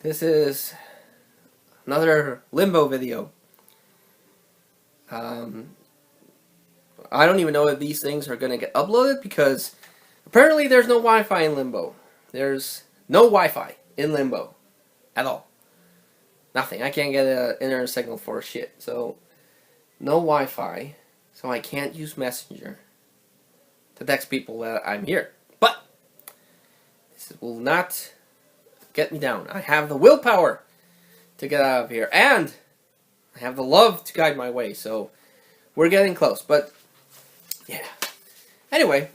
This is another Limbo video. I don't even know if these things are going to get uploaded because apparently there's no Wi-Fi in Limbo. There's no Wi-Fi in Limbo at all. Nothing. I can't get an internet signal for shit. So, no Wi-Fi. So I can't use Messenger to text people that I'm here. But this will not get me down. I have the willpower to get out of here, and I have the love to guide my way. So we're getting close. But yeah. Anyway,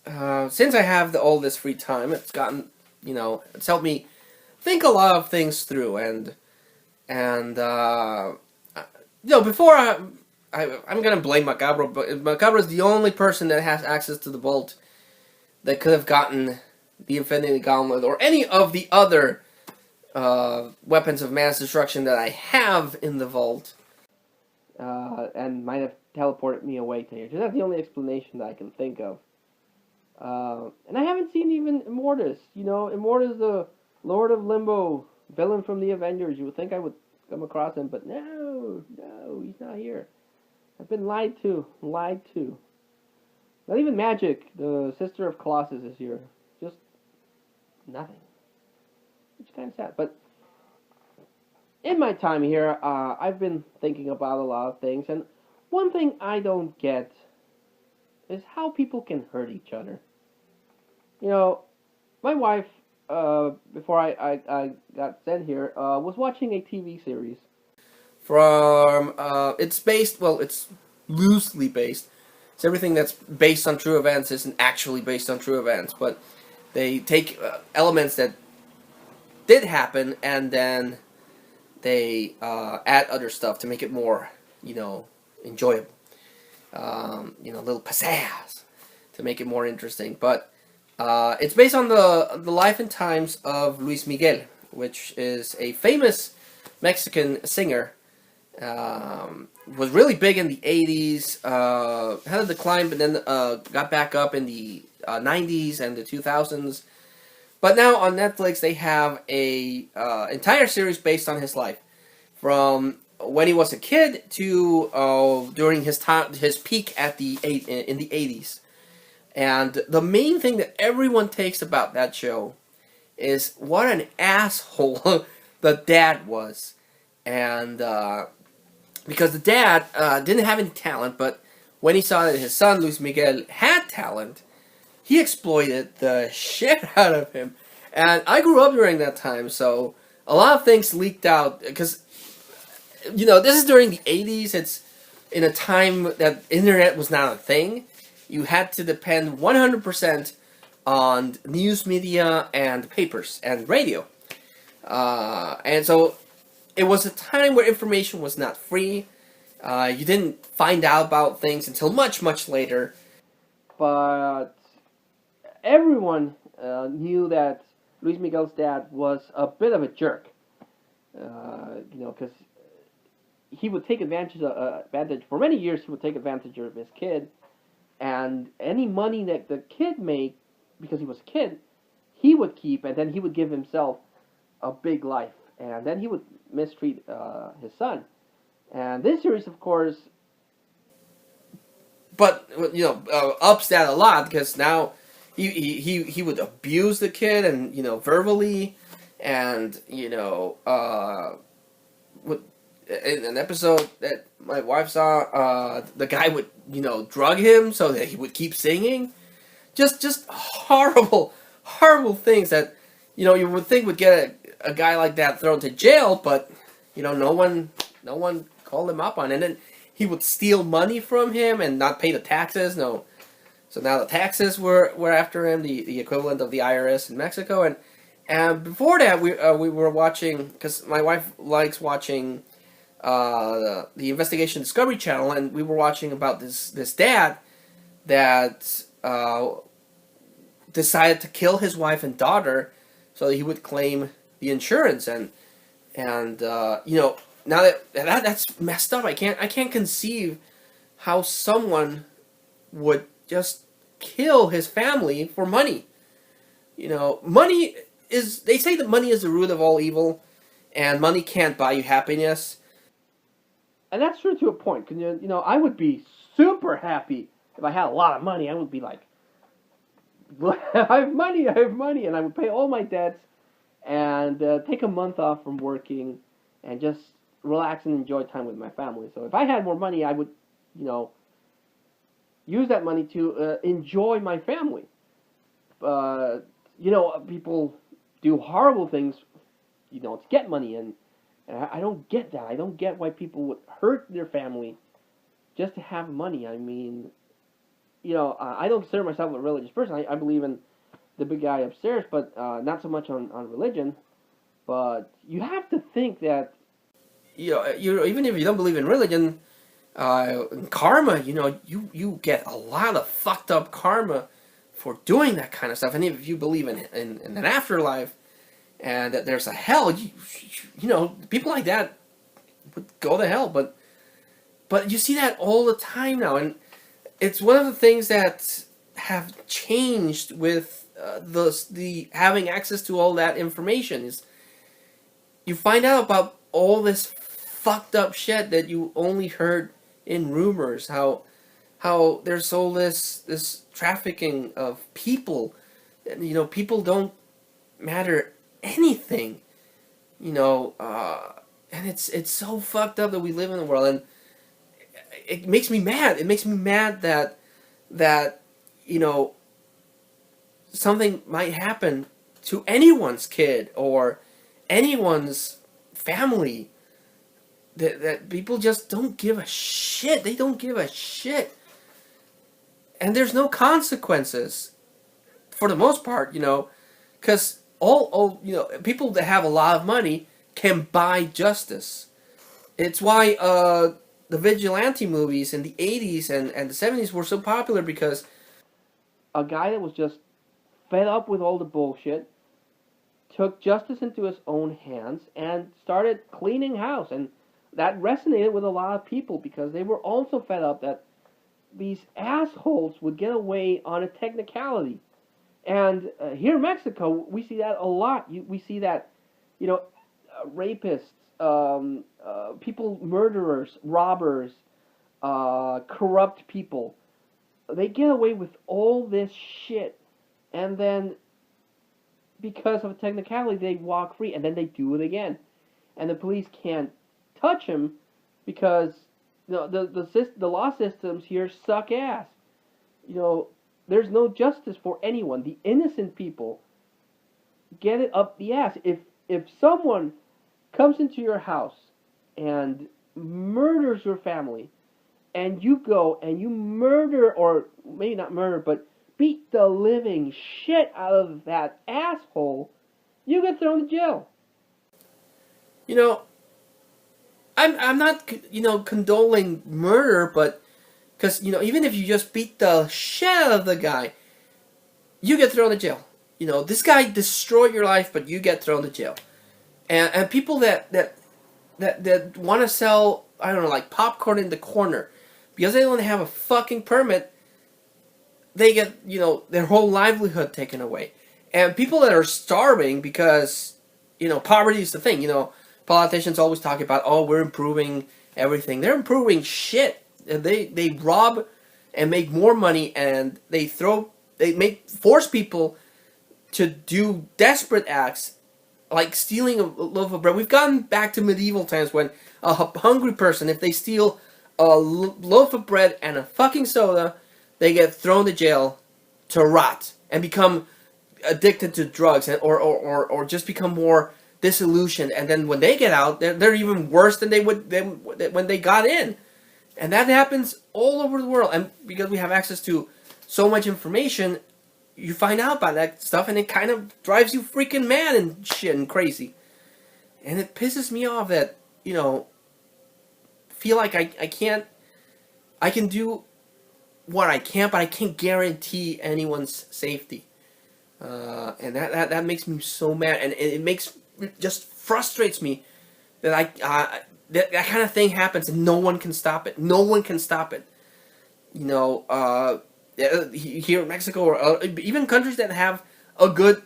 since I have all this free time, it's gotten, it's helped me think a lot of things through, and before I'm gonna blame Macabro, but Macabro is the only person that has access to the vault that could have gotten the Infinity Gauntlet or any of the other weapons of mass destruction that I have in the vault, and might have teleported me away to here. That's the only explanation that I can think of. And I haven't seen even Immortus. Immortus, the Lord of Limbo, villain from the Avengers. You would think I would come across him, but no, he's not here. I've been lied to. Not even Magic, the sister of Colossus, is here. Just nothing. Which is kind of sad. But in my time here, I've been thinking about a lot of things, and one thing I don't get is how people can hurt each other. My wife, before I got sent here, was watching a TV series from, it's loosely based. It's everything that's based on true events isn't actually based on true events, but they take elements that did happen and then they add other stuff to make it more, enjoyable. A little pizzazz to make it more interesting. But it's based on the life and times of Luis Miguel, which is a famous Mexican singer. Was really big in the 80s, had a decline, but then got back up in the 90s and the 2000s. But now on Netflix they have a entire series based on his life, from when he was a kid to during his peak in the 80s. And the main thing that everyone takes about that show is what an asshole the dad was. And because the dad didn't have any talent, but when he saw that his son, Luis Miguel, had talent, he exploited the shit out of him. And I grew up during that time, so a lot of things leaked out, because, this is during the 80s. It's in a time that internet was not a thing. You had to depend 100% on news media and papers and radio. And so it was a time where information was not free. You didn't find out about things until much, much later. But everyone knew that Luis Miguel's dad was a bit of a jerk. Because he would take advantage for many years. He would take advantage of his kid, and any money that the kid made, because he was a kid, he would keep, and then he would give himself a big life, and then he would mistreat his son. And this series, of course, but ups that a lot, because now he would abuse the kid, and verbally, and in an episode that my wife saw, the guy would drug him so that he would keep singing. Just horrible things that you would think would get a guy like that thrown to jail, but no one called him up on it. And then he would steal money from him and not pay the taxes. So now the taxes were after him, the equivalent of the IRS in Mexico. And before that, we were watching, because my wife likes watching the Investigation Discovery Channel, and we were watching about this dad that decided to kill his wife and daughter so that he would claim the insurance. And now that's messed up. I can't conceive how someone would just kill his family for money. Money is they say that money is the root of all evil, and money can't buy you happiness. And that's true to a point. Cause I would be super happy if I had a lot of money. I would be like, I have money, and I would pay all my debts and take a month off from working and just relax and enjoy time with my family. So if I had more money, I would, you know, use that money to enjoy my family. Uh, people do horrible things, to get money, and I don't get that. I don't get why people would hurt their family just to have money. I mean, I don't consider myself a religious person. I believe in the big guy upstairs, but not so much on religion. But you have to think that Even if you don't believe in religion, karma, you get a lot of fucked up karma for doing that kind of stuff. And if you believe in an afterlife and that there's a hell, people like that would go to hell. But you see that all the time now, and it's one of the things that have changed with the having access to all that information is you find out about all this fucked up shit that you only heard in rumors. How there's all this trafficking of people. People don't matter anything. And it's so fucked up that we live in the world, and it makes me mad. It makes me mad that something might happen to anyone's kid or anyone's family, that people just don't give a shit. They don't give a shit. And there's no consequences for the most part, because all people that have a lot of money can buy justice. It's why the vigilante movies in the 80s and the 70s were so popular, because a guy that was just fed up with all the bullshit took justice into his own hands and started cleaning house. And that resonated with a lot of people because they were also fed up that these assholes would get away on a technicality. And here in Mexico, we see that a lot. We see that, rapists, murderers, robbers, corrupt people, they get away with all this shit. And then, because of a technicality, they walk free, and then they do it again. And the police can't touch him because the law systems here suck ass. There's no justice for anyone. The innocent people get it up the ass. If someone comes into your house and murders your family, and you go and you murder, or maybe not murder, but beat the living shit out of that asshole, you get thrown in jail. you know I'm not condoling murder, but because even if you just beat the shit out of the guy, you get thrown to jail. This guy destroyed your life, but you get thrown to jail. And people that want to sell, I don't know, like popcorn in the corner because they don't have a fucking permit, they get their whole livelihood taken away. And people that are starving because poverty is the thing. Politicians always talk about, oh, we're improving everything. They're improving shit. They rob and make more money, and they force people to do desperate acts like stealing a loaf of bread. We've gotten back to medieval times when a hungry person, if they steal a loaf of bread and a fucking soda, they get thrown to jail to rot and become addicted to drugs, or just become more disillusioned. And then when they get out, they're even worse than they would when they got in. And that happens all over the world. And because we have access to so much information, you find out about that stuff, and it kind of drives you freaking mad and shit and crazy. And it pisses me off that, feel like I can do what I can, but I can't guarantee anyone's safety. And that makes me so mad, and it just frustrates me that that kind of thing happens and no one can stop it. No one can stop it. Here in Mexico, or even countries that have a good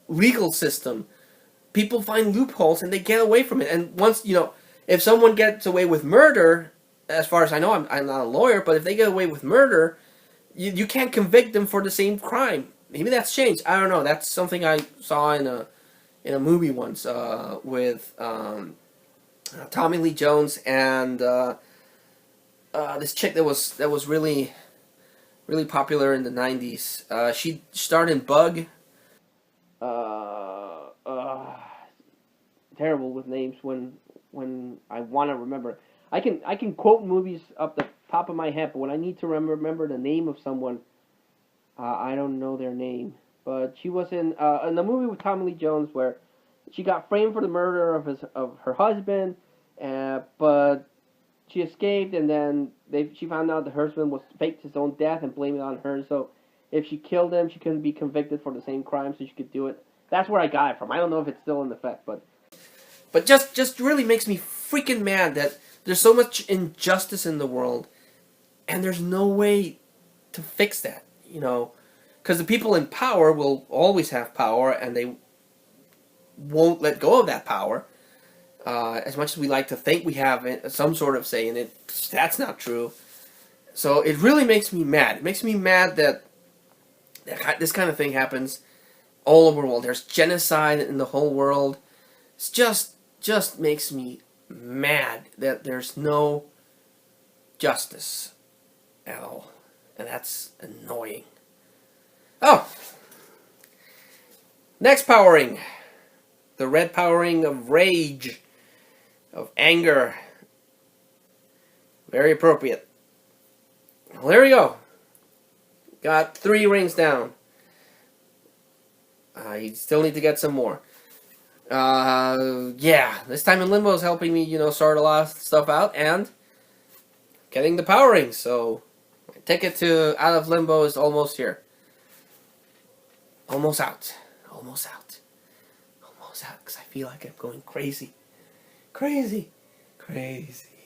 legal system. People find loopholes and they get away from it. And once, if someone gets away with murder, as far as I know, I'm not a lawyer, but if they get away with murder, you can't convict them for the same crime. Maybe that's changed. I don't know. That's something I saw in a movie once with Tommy Lee Jones and this chick that was really really popular in the 90s. She starred in Bug. Uh, uh, Terrible with names when I want to remember. I can quote movies up the top of my head, but when I need to remember the name of someone, I don't know their name. But she was in the movie with Tommy Lee Jones where she got framed for the murder of her husband, but she escaped, and then she found out the husband was faked his own death and blamed it on her. So if she killed him, she couldn't be convicted for the same crime, so she could do it. That's where I got it from. I don't know if it's still in effect, But just really makes me freaking mad that there's so much injustice in the world, and there's no way to fix that. Because the people in power will always have power, and they won't let go of that power. As much as we like to think we have some sort of say in it, that's not true. So it really makes me mad. It makes me mad that this kind of thing happens all over the world. There's genocide in the whole world. It's just makes me mad that there's no justice at all. And that's annoying. Oh! Next powering. The red powering of rage. Of anger. Very appropriate. Well, there we go. Got 3 rings down. You still need to get some more. Yeah, this time in Limbo is helping me, sort a lot of stuff out and getting the power rings. So, my ticket to out of Limbo is almost here. Almost out. Almost out. Almost out, because I feel like I'm going crazy. Crazy. Crazy.